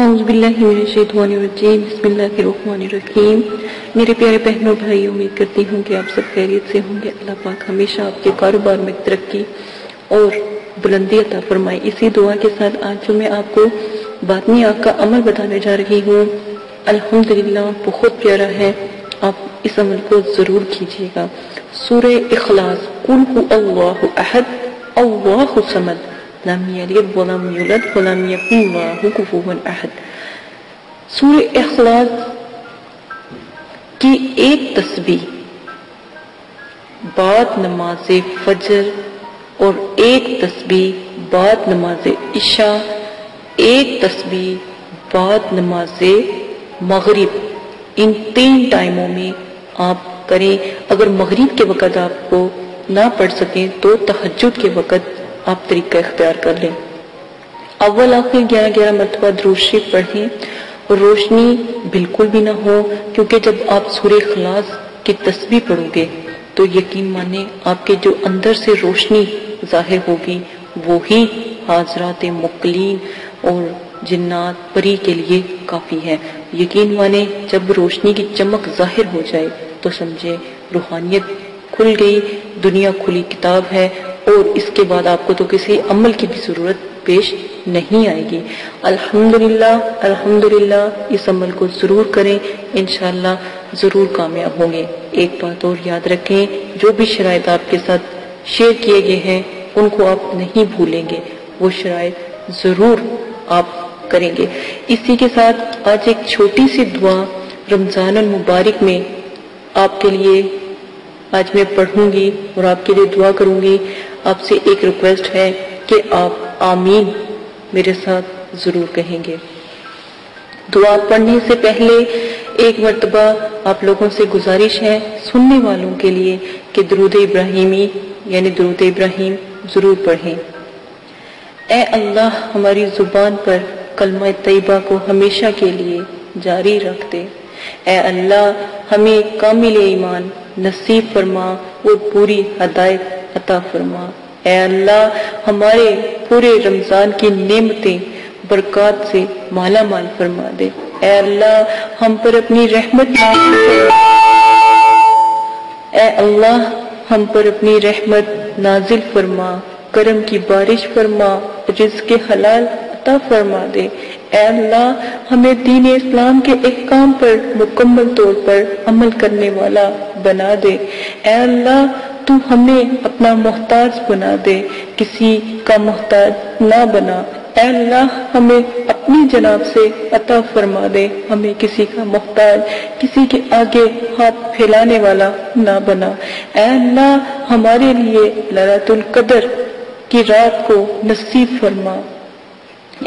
اعوذ باللہ من الشیطان الرجیم بسم اللہ الرحمن الرحیم۔ میرے پیارے بہنوں بھائی، امید کرتی ہوں کہ آپ سب خیریت سے ہوں گے۔ اللہ پاک ہمیشہ آپ کے کاروبار میں ترقی اور بلندی عطا فرمائے۔ اسی دعا کے ساتھ آج جو میں آپ کو باطنی آنکھ کا عمل بتانے جا رہی ہوں، الحمدللہ بہت پیارا ہے، آپ اس عمل کو ضرور کیجیے گا۔ سورہ اخلاص، قل هو اللہ احد اللہ الصمد لم یلد ولم یولد ولم یکن لہ کفوا احد۔ سورہ اخلاص کی ایک تسبیح بعد نماز فجر اور ایک تسبیح بعد نماز عشاء، ایک تسبیح بعد نماز مغرب، ان 3 ٹائموں میں آپ کریں۔ اگر مغرب کے وقت آپ کو نہ پڑھ سکیں تو تہجد کے وقت آپ طریقہ اختیار کر لیں۔ اول آخر 11 مرتبہ درود شریف پڑھیں اور روشنی بالکل بھی نہ ہو، کیونکہ جب آپ سورہ اخلاص کی تسبیح پڑھو گے تو یقین مانیں آپ کے جو اندر سے روشنی ظاہر ہوگی وہی حاضرات مقلین اور جنات پری کے لیے کافی ہے۔ یقین مانیں جب روشنی کی چمک ظاہر ہو جائے تو سمجھے روحانیت کھل گئی، دنیا کھلی کتاب ہے، اور اس کے بعد آپ کو تو کسی عمل کی بھی ضرورت پیش نہیں آئے گی۔ الحمدللہ اس عمل کو ضرور کریں، انشاءاللہ ضرور کامیاب ہوں گے۔ ایک بات اور یاد رکھیں، جو بھی شرائط آپ کے ساتھ شیئر کیے گئے ہیں ان کو آپ نہیں بھولیں گے، وہ شرائط ضرور آپ کریں گے۔ اسی کے ساتھ آج ایک چھوٹی سی دعا رمضان المبارک میں آپ کے لیے آج میں پڑھوں گی اور آپ کے لیے دعا کروں گی۔ آپ سے ایک ریکویسٹ ہے کہ آپ آمین میرے ساتھ ضرور کہیں گے۔ دعا پڑھنے سے پہلے ایک مرتبہ آپ لوگوں سے گزارش ہے سننے والوں کے لیے کہ درود ابراہیمی یعنی درود ابراہیم ضرور پڑھیں۔ اے اللہ ہماری زبان پر کلمہ طیبہ کو ہمیشہ کے لیے جاری رکھ دے۔ اے اللہ ہمیں کامل ایمان نصیب فرما اور پوری ہدایت عطا فرما۔ اے اللہ ہمارے پورے رمضان کی نعمتیں برکات سے مالا مال فرما دے۔ اے اللہ ہم پر اپنی رحمت اے اللہ ہم پر اپنی رحمت نازل فرما، کرم کی بارش فرما، رزق حلال عطا فرما دے۔ اے اللہ ہمیں دین اسلام کے احکام پر مکمل طور پر عمل کرنے والا بنا دے۔ اے اللہ تو ہمیں اپنا محتاج بنا دے، کسی کا محتاج نہ بنا۔ اے اللہ ہمیں اپنی جناب سے عطا فرما دے، ہمیں کسی کا محتاج، کسی کے آگے ہاتھ پھیلانے والا نہ بنا۔ اے اللہ ہمارے لیے لیلۃ القدر کی رات کو نصیب فرما۔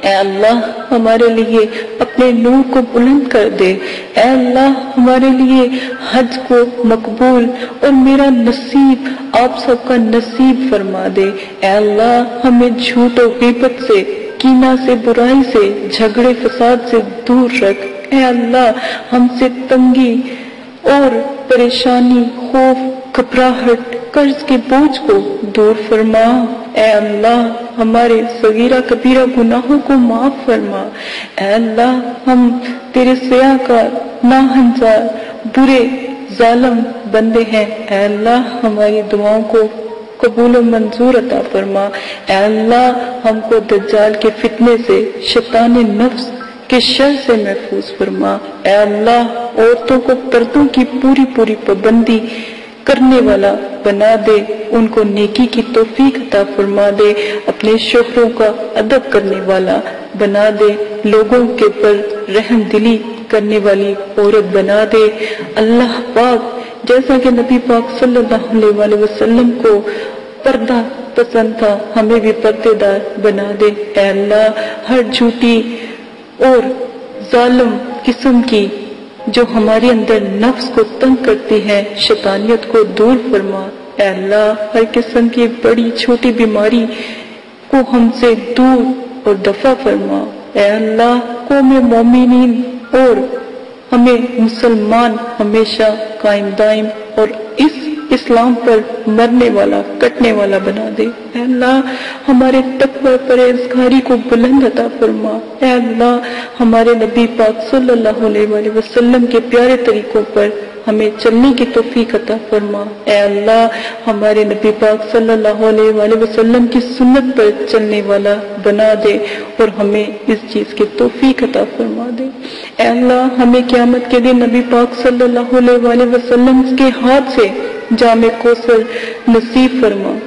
اے اللہ ہمارے لیے اپنے نور کو بلند کر دے۔ اے اللہ ہمارے لیے حج کو مقبول اور میرا نصیب آپ سب کا نصیب فرما دے۔ اے اللہ ہمیں جھوٹ و غیبت سے، کینہ سے، برائی سے، جھگڑے فساد سے دور رکھ۔ اے اللہ ہم سے تنگی اور پریشانی، خوف، گھبراہٹ، قرض کے بوجھ کو دور فرما۔ اے اللہ ہمارے صغیرہ کبیرہ گناہوں کو معاف فرما۔ اے اللہ ہم تیرے سیاہ کا ناہنجار برے ظالم بندے ہیں۔ اے اللہ ہماری دعاؤں کو قبول و منظور عطا فرما۔ اے اللہ ہم کو دجال کے فتنے سے، شیطان نفس کے شر سے محفوظ فرما۔ اے اللہ عورتوں کو پردوں کی پوری پابندی کرنے والا بنا دے، ان کو نیکی کی توفیق عطا فرما دے، اپنے شوہروں کا ادب کرنے والا بنا دے، لوگوں کے پر رحم دلی کرنے والی عورت بنا دے۔ اللہ پاک جیسا کہ نبی پاک صلی اللہ علیہ وسلم کو پردہ پسند تھا، ہمیں بھی پردے دار بنا دے۔ اے اللہ ہر جھوٹی اور ظالم قسم کی جو ہمارے اندر نفس کو تنگ کرتی ہے، شیطانیت کو دور فرما۔ اے اللہ ہر قسم کی بڑی چھوٹی بیماری کو ہم سے دور اور دفع فرما۔ اے اللہ قوم مومنین اور ہمیں مسلمان ہمیشہ قائم دائم اور اس اسلام پر مرنے والا کٹنے والا بنا دے۔ اے اللہ ہمارے تقوی پرہیزگاری کو بلند عطا فرما۔ اے اللہ ہمارے نبی پاک صلی اللہ علیہ وآلہ وسلم کے پیارے طریقوں پر ہمیں چلنے کی توفیق عطا فرما۔ اے اللہ ہمارے نبی پاک صلی اللہ علیہ وآلہ وسلم کی سنت پر چلنے والا بنا دے اور ہمیں اس چیز کی توفیق عطا فرما دے۔ اے اللہ ہمیں قیامت کے دن نبی پاک صلی اللہ علیہ وآلہ وسلم کے ہاتھ سے جام کوثر نصیب فرما۔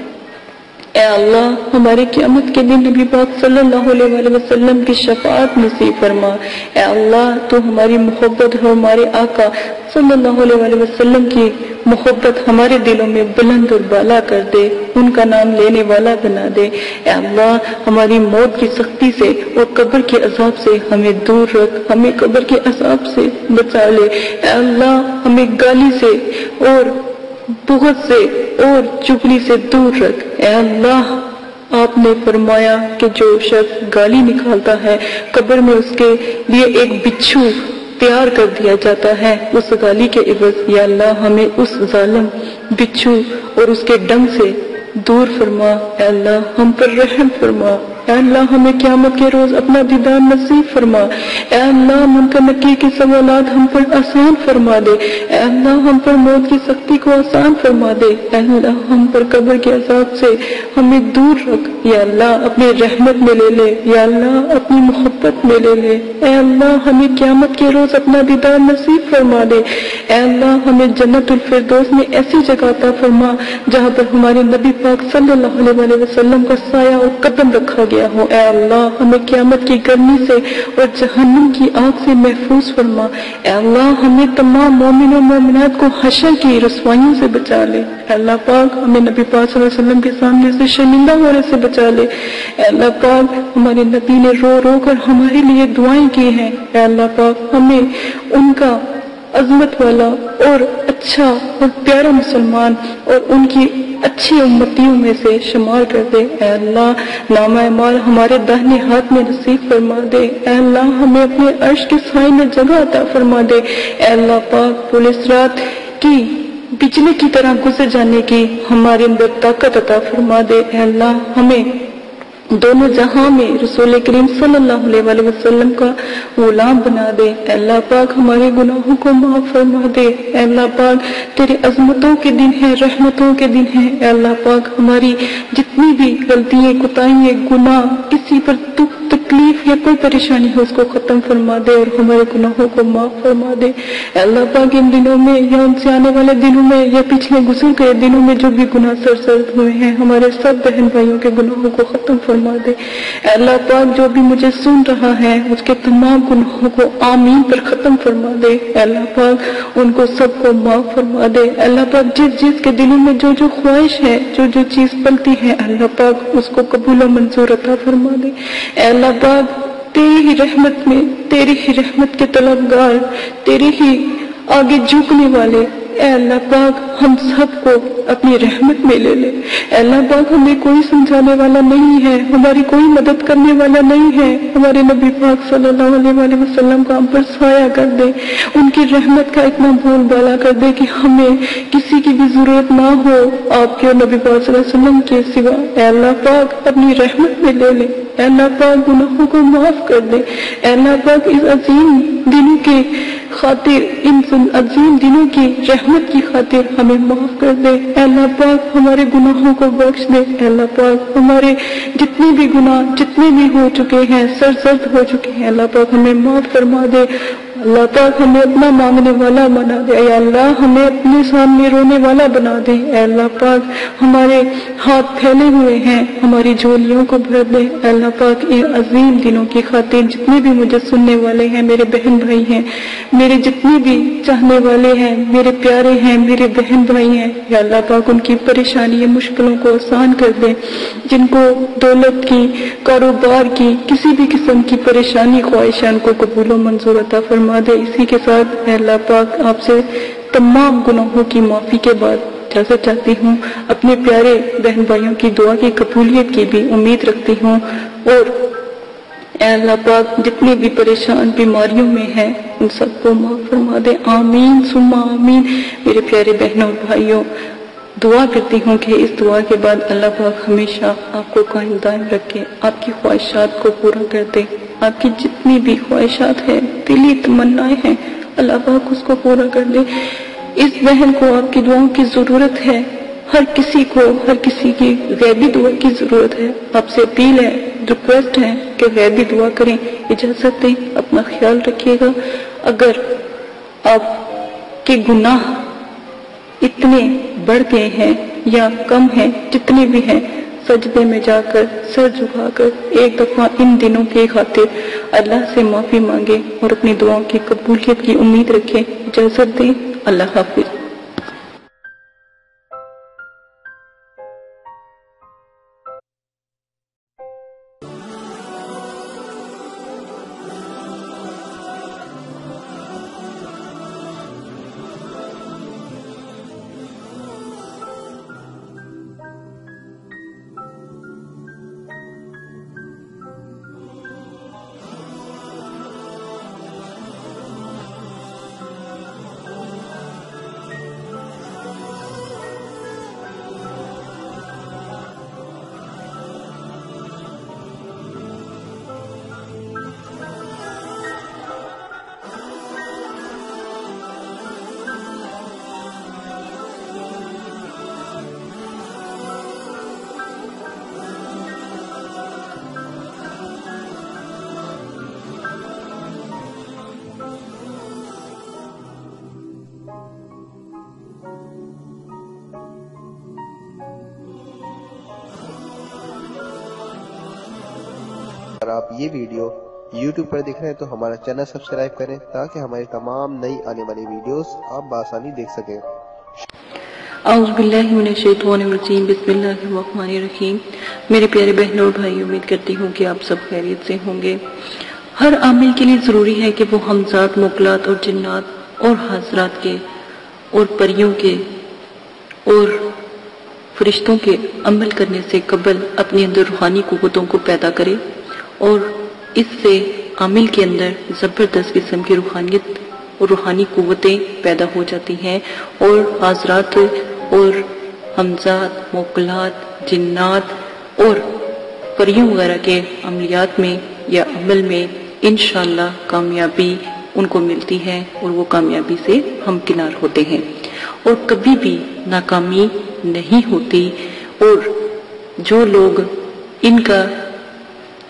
اے اللہ ہمارے قیامت کے دن نبی پاک صلی اللہ علیہ وآلہ وسلم کی شفاعت نصیب فرما۔ اے اللہ تو ہماری محبت ہے، ہمارے آقا صلی اللہ علیہ وآلہ وسلم کی محبت ہمارے دلوں میں بلند اور بالا کر دے، ان کا نام لینے والا بنا دے۔ اے اللہ ہماری موت کی سختی سے اور قبر کے عذاب سے ہمیں دور رکھ، ہمیں قبر کے عذاب سے بچا لے۔ اے اللہ ہمیں گالی سے اور بغض سے اور چغلی سے دور رکھ۔ اے اللہ آپ نے فرمایا کہ جو شخص گالی نکالتا ہے قبر میں اس کے لیے ایک بچھو تیار کر دیا جاتا ہے اس گالی کے عوض۔ یا اللہ ہمیں اس ظالم بچھو اور اس کے ڈنگ سے دور فرما۔ اے اللہ ہم پر رحم فرما۔ اے اللہ ہمیں قیامت کے روز اپنا دیدار نصیب فرما۔ اے اللہ منکر نکیر کے سوالات ہم پر آسان فرما دے۔ اے اللہ ہم پر موت کی سختی کو آسان فرما دے۔ اے اللہ ہم پر قبر کے عذاب سے ہمیں دور رکھ۔ یا اللہ اپنی رحمت میں لے لے، یا اللہ اپنی محبت میں لے لے۔ اے اللہ ہمیں قیامت کے روز اپنا دیدار نصیب فرما دے۔ اے اللہ ہمیں جنت الفردوس میں ایسی جگہ عطا فرما جہاں پر ہمارے نبی پاک صلی اللہ علیہ وآلہ وسلم کا سایہ اور قدم رکھا گیا ہو۔ اے اللہ ہمیں قیامت کی گرمی سے اور جہنم کی آگ سے محفوظ فرما۔ اے اللہ ہمیں تمام مومن و مومنات کو حشر کی رسوائیوں سے بچا لے۔ اے اللہ پاک ہمیں نبی پاک صلی اللہ علیہ وسلم کے سامنے سے شرمندہ ہونے سے بچا لے۔ اے اللہ پاک ہمارے نبی نے رو رو کر ہمارے لیے دعائیں کی ہیں۔ اے اللہ پاک ہمیں ان کا عظمت والا اور اچھا اور پیارا مسلمان اور ان کی اچھی امتیوں میں سے شمار کر دے۔ اے اللہ نامہ اعمال ہمارے داہنے ہاتھ میں نصیب فرما دے۔ اے اللہ ہمیں اپنے عرش کے سائے میں جگہ عطا فرما دے۔ اے اللہ پاک پولیس رات کی بجلی کی طرح گزر جانے کی ہمارے اندر طاقت عطا فرما دے۔ اے اللہ ہمیں دونوں جہاں میں رسول کریم صلی اللہ علیہ وآلہ وسلم کا غلام بنا دے۔ اے اللہ پاک ہمارے گناہوں کو معاف فرما دے۔ اے اللہ پاک تیرے عظمتوں کے دن ہیں، رحمتوں کے دن ہیں۔ اے اللہ پاک ہماری جتنی بھی غلطیاں کوتاہیاں گناہ کسی پر دکھ تکلیف یا کوئی پریشانی ہو اس کو ختم فرما دے اور ہمارے گناہوں کو معاف فرما دے۔ اے اللہ پاک ان دنوں میں یا ان سے آنے والے دنوں میں یا پچھلے گزر گئے دنوں میں جو بھی گناہ سرزد ہوئے ہیں ہمارے سب بہن بھائیوں کے گناہوں کو ختم فرما دے۔ اے اللہ پاک جو بھی مجھے سن رہا ہے اس کے تمام گناہوں کو آمین پر ختم فرما دے۔ اے اللہ پاک ان کو سب کو معاف فرما دے۔ اے اللہ پاک جس جس کے دلوں میں جو جو خواہش ہے جو جو چیز پلتی ہے اللہ پاک اس کو قبول و منظور عطا فرما دے۔ اے اللہ پاک تیری ہی رحمت میں تیری ہی رحمت کے طلبگار تیری ہی آگے جھکنے والے اے اللہ پاک ہم سب کو اپنی رحمت میں لے لے۔ اے اللہ پاک ہمیں کوئی سمجھانے والا نہیں ہے، ہماری کوئی مدد کرنے والا نہیں ہے، ہمارے نبی پاک صلی اللہ علیہ وآلہ وسلم کا ہم پر سایہ کر دے، ان کی رحمت کا اتنا بول بالا کر دے کہ ہمیں کسی کی بھی ضرورت نہ ہو آپ کے اور نبی پاک صلی اللہ علیہ وسلم کے سوا۔ اے اللہ پاک اپنی رحمت میں لے لے۔ اے اللہ پاک گناہوں کو معاف کر دے۔ اے اللہ پاک اس عظیم دنوں کے خاطر ان عظیم دنوں کی رحمت کی خاطر ہمیں معاف کر دے۔ اے اللہ پاک ہمارے گناہوں کو بخش دے۔ اے اللہ پاک ہمارے جتنے بھی گناہ جتنے بھی ہو چکے ہیں سرزد ہو چکے ہیں اللہ پاک ہمیں معاف فرما دے۔ اللہ پاک ہمیں اپنا مانگنے والا بنا دے۔ اے اللہ ہمیں اپنے سامنے رونے والا بنا دے۔ اے اللہ پاک ہمارے ہاتھ پھیلے ہوئے ہیں ہماری جھولیوں کو بھر دے۔ اے اللہ پاک ان عظیم دنوں کی خاطر جتنے بھی مجھے سننے والے ہیں میرے بہن بھائی ہیں میرے جتنے بھی چاہنے والے ہیں میرے پیارے ہیں میرے بہن بھائی ہیں یا اللہ پاک ان کی پریشانی مشکلوں کو آسان کر دے۔ جن کو دولت کی کاروبار کی کسی بھی قسم کی پریشانی خواہشیں ان کو قبول و منظور عطا فرما دے۔ اسی کے ساتھ اے اللہ پاک آپ سے تمام گناہوں کی معافی کے بعد اجازت چاہتی ہوں، اپنے پیارے بہن بھائیوں کی دعا کی قبولیت کی بھی امید رکھتی ہوں، اور اے اللہ پاک جتنے بھی پریشان بیماریوں میں ہیں ان سب کو معاف فرما دے۔ آمین ثم آمین۔ میرے پیارے بہنوں اور بھائیوں، دعا کرتی ہوں کہ اس دعا کے بعد اللہ پاک ہمیشہ آپ کو قائم دائم رکھے، آپ کی خواہشات کو پورا کر دے، آپ کی جتنی بھی خواہشات ہیں، دلی تمنائیں ہیں، اللہ پاک اس کو پورا کر دے۔ اس بہن کو آپ کی دعاؤں کی ضرورت ہے، ہر کسی کو، ہر کسی کی غیبی دعا کی ضرورت ہے۔ آپ سے اپیل ہے، ریکویسٹ ہے کہ غیبی دعا کریں، اجازت دیں، اپنا خیال رکھیے گا۔ اگر آپ کے گناہ اتنے بڑھ گئے ہیں یا کم ہیں، جتنے بھی ہیں، سجدے میں جا کر سر جھکا کر ایک دفعہ ان دنوں کی خاطر اللہ سے معافی مانگے اور اپنی دعاؤں کی قبولیت کی امید رکھیں۔ اجازت دیں، اللہ حافظ۔ اگر آپ یہ ویڈیو YouTube پر دیکھ رہے ہیں تو ہمارا چینل سبسکرائب کریں تاکہ ہماری تمام نئی آنے والی ویڈیوز آپ بآسانی دیکھ سکیں۔ اعوذ باللہ من الشیطان الرجیم، بسم اللہ الرحمن الرحیم۔ میرے پیارے بہنوں اور بھائی، امید کرتی ہوں کہ آپ سب خیریت سے ہوں گے۔ ہر عامل کے لیے ضروری ہے کہ وہ ہمزات، موکلات اور جنات اور حضرات کے اور پریوں کے اور فرشتوں کے عمل کرنے سے قبل اپنے اندر روحانی قوتوں کو پیدا کرے، اور اس سے عامل کے اندر زبردست قسم کی روحانیت اور روحانی قوتیں پیدا ہو جاتی ہیں، اور حضرات اور ہمزات، موکلات، جنات اور پریوں وغیرہ کے عملیات میں یا عمل میں انشاءاللہ کامیابی ان کو ملتی ہے، اور وہ کامیابی سے ہمکنار ہوتے ہیں، اور کبھی بھی ناکامی نہیں ہوتی۔ اور جو لوگ ان کا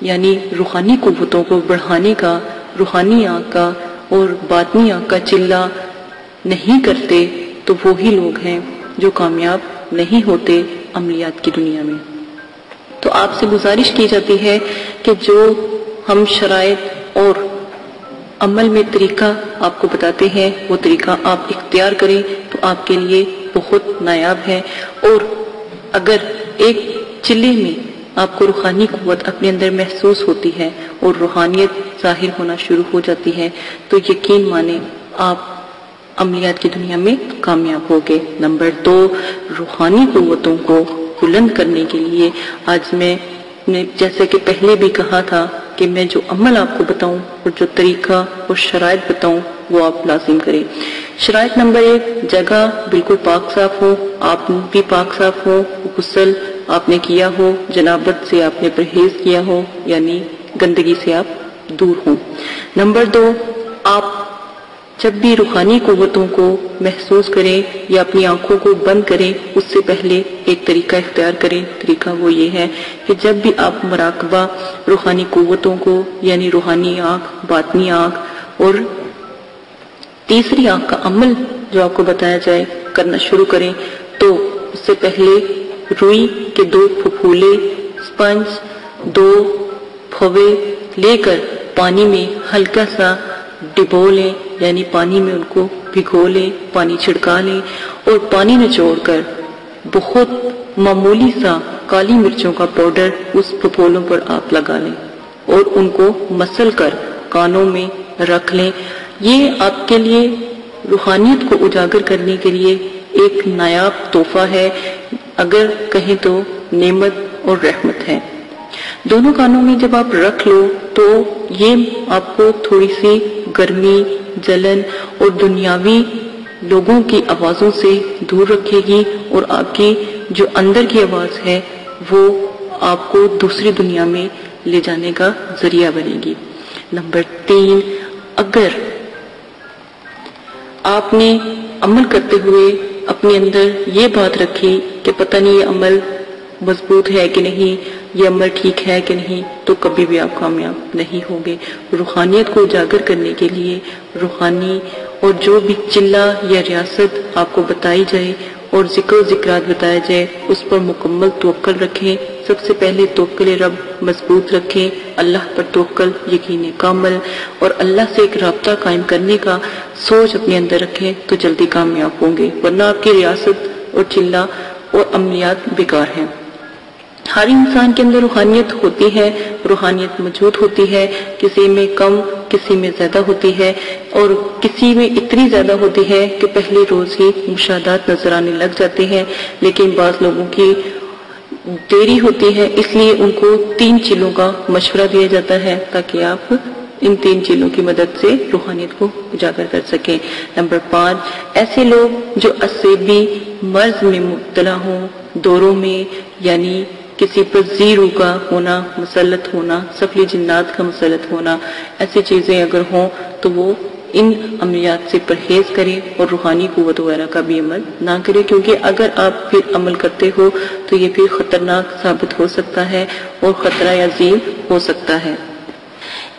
یعنی روحانی قوتوں کو بڑھانے کا، روحانی آنکھ کا اور باطنی آنکھ کا چلہ نہیں کرتے، تو وہی لوگ ہیں جو کامیاب نہیں ہوتے عملیات کی دنیا میں۔ تو آپ سے گزارش کی جاتی ہے کہ جو ہم شرائط اور عمل میں طریقہ آپ کو بتاتے ہیں، وہ طریقہ آپ اختیار کریں تو آپ کے لیے بہت نایاب ہے۔ اور اگر ایک چلے میں آپ کو روحانی قوت اپنے اندر محسوس ہوتی ہے اور روحانیت ظاہر ہونا شروع ہو جاتی ہے، تو یقین مانیں آپ عملیات کی دنیا میں کامیاب ہوگے۔ نمبر 2، روحانی قوتوں کو بلند کرنے کے لیے آج میں نے جیسے کہ پہلے بھی کہا تھا کہ میں جو عمل آپ کو بتاؤں اور جو طریقہ اور شرائط بتاؤں وہ آپ لازم کریں۔ شرائط نمبر 1، جگہ بالکل پاک صاف ہو، آپ بھی پاک صاف ہو، غسل آپ نے کیا ہو، جنابت سے آپ نے پرہیز کیا ہو، یعنی گندگی سے آپ دور ہوں۔ نمبر 2، آپ جب بھی روحانی قوتوں کو محسوس کریں یا اپنی آنکھوں کو بند کریں، اس سے پہلے ایک طریقہ اختیار کریں۔ طریقہ وہ یہ ہے کہ جب بھی آپ مراقبہ روحانی قوتوں کو یعنی روحانی آنکھ، باطنی آنکھ اور تیسری آنکھ کا عمل جو آپ کو بتایا جائے کرنا شروع کریں، تو اس سے پہلے روئی کے 2 پھپھولے، سپنج 2 پھوے لے کر پانی میں ہلکا سا ڈبو لیں، یعنی پانی میں ان کو بھگو لیں، پانی چھڑکا لیں، اور پانی نچوڑ کر بہت معمولی سا کالی مرچوں کا پاؤڈر اس پھپھولوں پر آپ لگا لیں اور ان کو مسل کر کانوں میں رکھ لیں۔ یہ آپ کے لیے روحانیت کو اجاگر کرنے کے لیے ایک نایاب تحفہ ہے، اگر کہیں تو نعمت اور رحمت ہے۔ دونوں کانوں میں جب آپ رکھ لو تو یہ آپ کو تھوڑی سی گرمی، جلن اور دنیاوی لوگوں کی آوازوں سے دور رکھے گی، اور آپ کی جو اندر کی آواز ہے وہ آپ کو دوسری دنیا میں لے جانے کا ذریعہ بنے گی۔ نمبر 3، اگر آپ نے عمل کرتے ہوئے اپنے اندر یہ بات رکھی کہ پتہ نہیں یہ عمل مضبوط ہے کہ نہیں، یہ عمل ٹھیک ہے کہ نہیں، تو کبھی بھی آپ کامیاب نہیں ہوں گے۔ روحانیت کو اجاگر کرنے کے لیے روحانی اور جو بھی چلہ یا ریاست آپ کو بتائی جائے اور ذکر و ذکرات بتایا جائے اس پر مکمل توکل رکھیں۔ سب سے پہلے توکل رب مضبوط رکھیں، اللہ پر توکل، یقین کامل، اور اللہ سے ایک رابطہ قائم کرنے کا سوچ اپنے اندر رکھیں تو جلدی کامیاب ہوں گے، ورنہ آپ کی ریاست اور چلہ اور عملیات بیکار ہیں۔ ہر انسان کے اندر روحانیت ہوتی ہے، روحانیت موجود ہوتی ہے، کسی میں کم کسی میں زیادہ ہوتی ہے، اور کسی میں اتنی زیادہ ہوتی ہے کہ پہلے روز ہی مشاہدات نظر آنے لگ جاتے ہیں، لیکن بعض لوگوں کی دیری ہوتی ہے، اس لیے ان کو 3 چیزوں کا مشورہ دیا جاتا ہے تاکہ آپ ان 3 چیزوں کی مدد سے روحانیت کو اجاگر کر سکیں۔ نمبر 5، ایسے لوگ جو عصبی مرض میں مبتلا ہوں، دوروں میں، یعنی کسی پر زیرو کا ہونا، مسلط ہونا، سفلی جنات کا مسلط ہونا، ایسی چیزیں اگر ہوں تو وہ ان عملیات سے پرہیز کریں اور روحانی قوت وغیرہ کا بھی عمل نہ کریں، کیونکہ اگر آپ پھر عمل کرتے ہو تو یہ پھر خطرناک ثابت ہو سکتا ہے اور خطرہ عظیم ہو سکتا ہے۔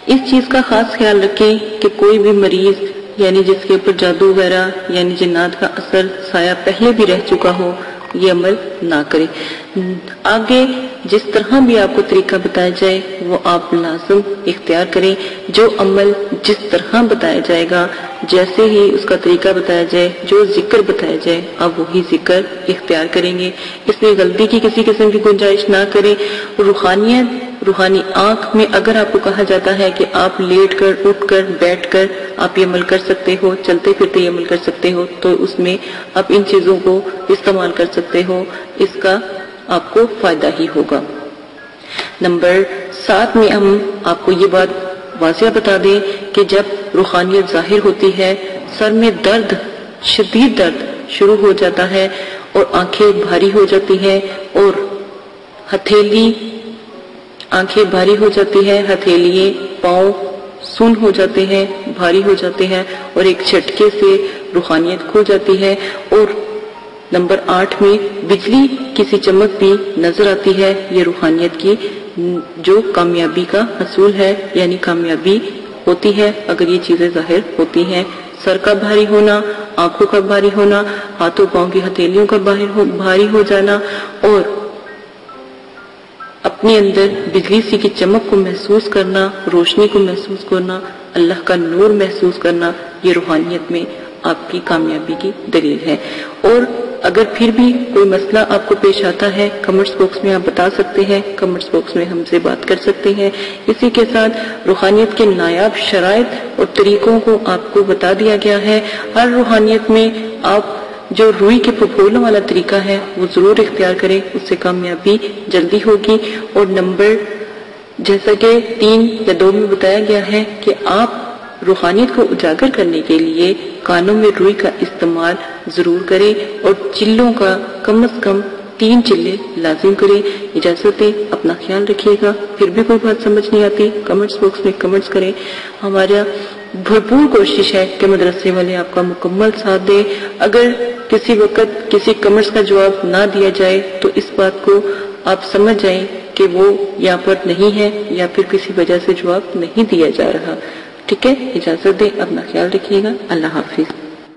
اس چیز کا خاص خیال رکھیں کہ کوئی بھی مریض یعنی جس کے اوپر جادو وغیرہ یعنی جنات کا اثر سایہ پہلے بھی رہ چکا ہو یہ عمل نہ کرے۔ آگے جس طرح بھی آپ کو طریقہ بتایا جائے وہ آپ لازم اختیار کریں۔ جو عمل جس طرح بتایا جائے گا، جیسے ہی اس کا طریقہ بتایا جائے، جو ذکر بتایا جائے آپ وہی ذکر اختیار کریں گے۔ اس میں غلطی کی کسی قسم کی گنجائش نہ کریں۔ روحانی آنکھ میں اگر آپ کو کہا جاتا ہے کہ آپ لیٹ کر، اٹھ کر، بیٹھ کر آپ یہ عمل کر سکتے ہو، چلتے پھرتے یہ عمل کر سکتے ہو، تو اس میں آپ ان چیزوں کو استعمال کر سکتے ہو، اس کا آپ کو فائدہ ہی ہوگا۔ نمبر 7 میں ہم آپ کو یہ بات واضح بتا دیں کہ جب روحانیت ظاہر ہوتی ہے، سر میں درد، شدید درد شروع ہو جاتا ہے اور آنکھیں بھاری ہو جاتی ہیں اور آنکھیں بھاری ہو جاتی ہے، ہتھیلیے پاؤں سن ہو جاتے ہیں، بھاری ہو جاتے ہیں اور ایک جھٹکے سے روحانیت کھو جاتی ہے۔ اور نمبر 8 میں بجلی کسی چمک بھی نظر آتی ہے، یہ روحانیت کی جو کامیابی کا حصول ہے، یعنی کامیابی ہوتی ہے اگر یہ چیزیں ظاہر ہوتی ہیں۔ سر کا بھاری ہونا، آنکھوں کا بھاری ہونا، ہاتھوں پاؤں کی ہتھیلیوں کا بھاری ہو جانا اور اپنے اندر بجلی سی کی چمک کو محسوس کرنا، روشنی کو محسوس کرنا، اللہ کا نور محسوس کرنا، یہ روحانیت میں آپ کی کامیابی کی دلیل ہے۔ اور اگر پھر بھی کوئی مسئلہ آپ کو پیش آتا ہے کمنٹس باکس میں آپ بتا سکتے ہیں، کمنٹس باکس میں ہم سے بات کر سکتے ہیں۔ اسی کے ساتھ روحانیت کے نایاب شرائط اور طریقوں کو آپ کو بتا دیا گیا ہے۔ ہر روحانیت میں آپ جو روئی کے پھپھولنے والا طریقہ ہے وہ ضرور اختیار کریں، اس سے کامیابی جلدی ہوگی۔ اور نمبر جیسا کہ 3 یا 2 میں بتایا گیا ہے کہ آپ روحانیت کو اجاگر کرنے کے لیے کانوں میں روئی کا استعمال ضرور کریں اور چلوں کا کم از کم 3 چلے لازم کریں۔ اجازت دیں، اپنا خیال رکھیے گا۔ پھر بھی کوئی بات سمجھ نہیں آتی کمنٹس باکس میں کمنٹس کریں۔ ہمارا بھرپور کوشش ہے کہ مدرسے والے آپ کا مکمل ساتھ دیں۔ اگر کسی وقت کسی کمنٹس کا جواب نہ دیا جائے تو اس بات کو آپ سمجھ جائیں کہ وہ یہاں پر نہیں ہے یا پھر کسی وجہ سے جواب نہیں دیا جا رہا۔ ٹھیک ہے، اجازت دیں، اپنا خیال رکھیے گا۔ اللہ حافظ۔